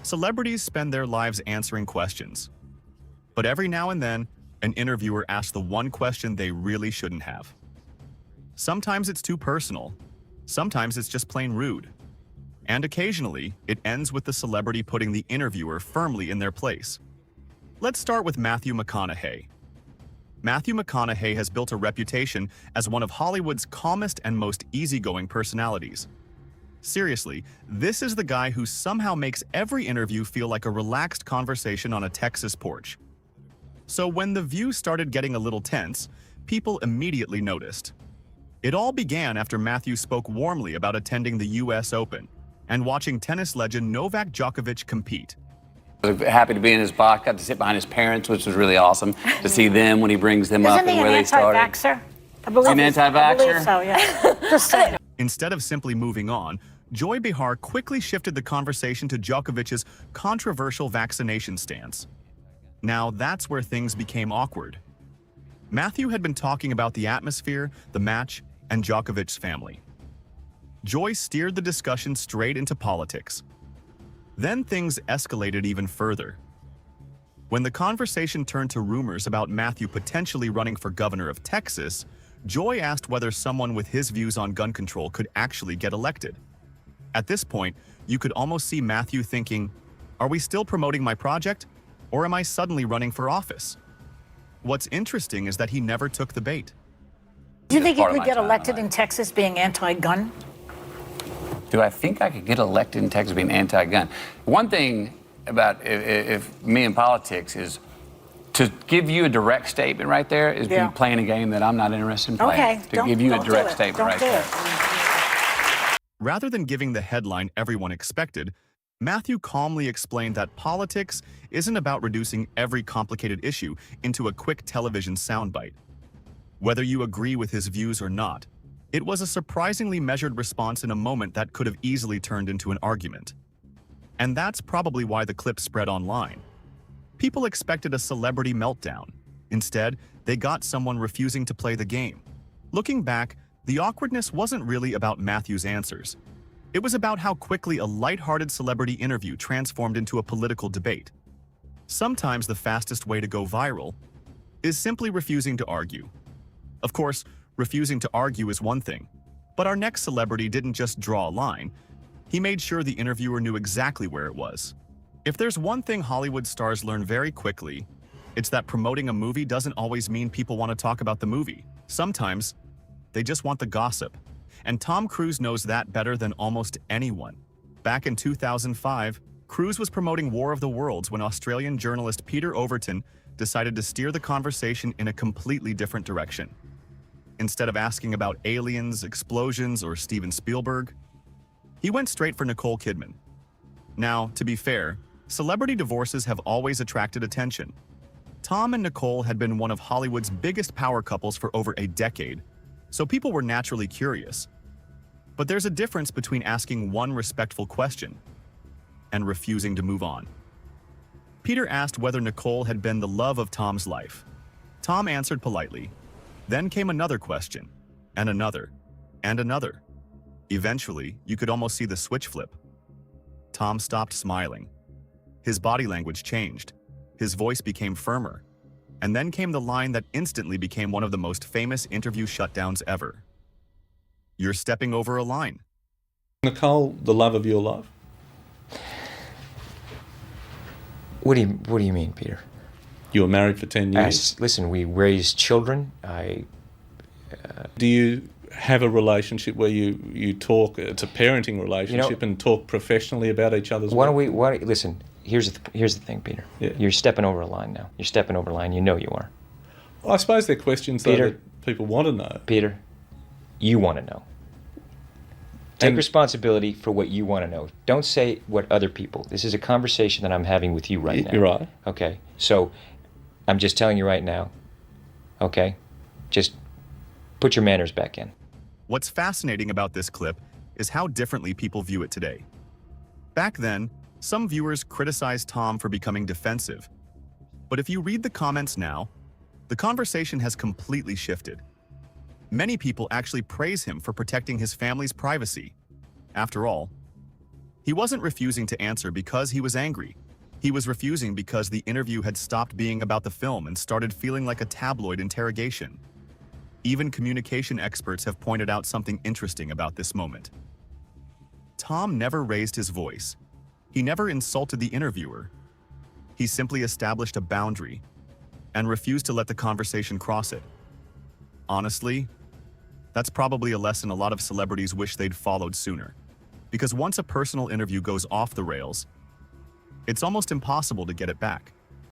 Celebrities spend their lives answering questions. But every now and then, an interviewer asks the one question they really shouldn't have. Sometimes it's too personal. Sometimes it's just plain rude. And occasionally, it ends with the celebrity putting the interviewer firmly in their place. Let's start with Matthew McConaughey. Matthew McConaughey has built a reputation as one of Hollywood's calmest and most easygoing personalities. Seriously, this is the guy who somehow makes every interview feel like a relaxed conversation on a Texas porch. So when The View started getting a little tense, people immediately noticed. It all began after Matthew spoke warmly about attending the US Open and watching tennis legend Novak Djokovic compete. I was happy to be in his box, got to sit behind his parents, which was really awesome to see them when he brings them up and where they started. Isn't he an anti-vaxxer? I believe An anti-vaxxer? I believe so, yeah. Just saying. Instead of simply moving on, Joy Behar quickly shifted the conversation to Djokovic's controversial vaccination stance. Now that's where things became awkward. Matthew had been talking about the atmosphere, the match, and Djokovic's family. Joy steered the discussion straight into politics. Then things escalated even further. When the conversation turned to rumors about Matthew potentially running for governor of Texas, Joy asked whether someone with his views on gun control could actually get elected. At this point, you could almost see Matthew thinking, "Are we still promoting my project, or am I suddenly running for office?" What's interesting is that he never took the bait. Do you think you could get elected in Texas being anti-gun? Do I think I could get elected in Texas being anti-gun? One thing about if me in politics is to give you a direct statement right there is be playing a game that I'm not interested in playing. Okay, to give you a direct statement right there. Rather than giving the headline everyone expected, Matthew calmly explained that politics isn't about reducing every complicated issue into a quick television soundbite. Whether you agree with his views or not, it was a surprisingly measured response in a moment that could have easily turned into an argument. And that's probably why the clip spread online. People expected a celebrity meltdown. Instead, they got someone refusing to play the game. Looking back, the awkwardness wasn't really about Matthew's answers. It was about how quickly a lighthearted celebrity interview transformed into a political debate. Sometimes the fastest way to go viral is simply refusing to argue. Of course, refusing to argue is one thing, but our next celebrity didn't just draw a line. He made sure the interviewer knew exactly where it was. If there's one thing Hollywood stars learn very quickly, it's that promoting a movie doesn't always mean people want to talk about the movie. Sometimes, they just want the gossip. And Tom Cruise knows that better than almost anyone. Back in 2005, Cruise was promoting War of the Worlds when Australian journalist Peter Overton decided to steer the conversation in a completely different direction. Instead of asking about aliens, explosions, or Steven Spielberg, he went straight for Nicole Kidman. Now, to be fair, celebrity divorces have always attracted attention. Tom and Nicole had been one of Hollywood's biggest power couples for over a decade, so people were naturally curious. But there's a difference between asking one respectful question and refusing to move on. Peter asked whether Nicole had been the love of Tom's life. Tom answered politely. Then came another question, and another, and another. Eventually, you could almost see the switch flip. Tom stopped smiling. His body language changed. His voice became firmer. And then came the line that instantly became one of the most famous interview shutdowns ever. "You're stepping over a line." Nicole, the love of your life? What do you mean, Peter? You were married for 10 years. Listen, we raised children. Do you have a relationship where you talk, it's a parenting relationship, and talk professionally about each other's work? Listen, here's the thing, Peter. Yeah. You're stepping over a line now. You're stepping over a line. You know you are. Well, I suppose they're questions Peter, that people want to know. Peter, you want to know. Take responsibility for what you want to know. Don't say what other people. This is a conversation that I'm having with you right now. You're right. Okay, so I'm just telling you right now, okay? Just put your manners back in. What's fascinating about this clip is how differently people view it today. Back then, some viewers criticized Tom for becoming defensive. But if you read the comments now, the conversation has completely shifted. Many people actually praise him for protecting his family's privacy. After all, He wasn't refusing to answer because he was angry. He was refusing because the interview had stopped being about the film and started feeling like a tabloid interrogation. Even communication experts have pointed out something interesting about this moment. Tom never raised his voice. He never insulted the interviewer. He simply established a boundary and refused to let the conversation cross it. Honestly, that's probably a lesson a lot of celebrities wish they'd followed sooner. Because once a personal interview goes off the rails, it's almost impossible to get it back.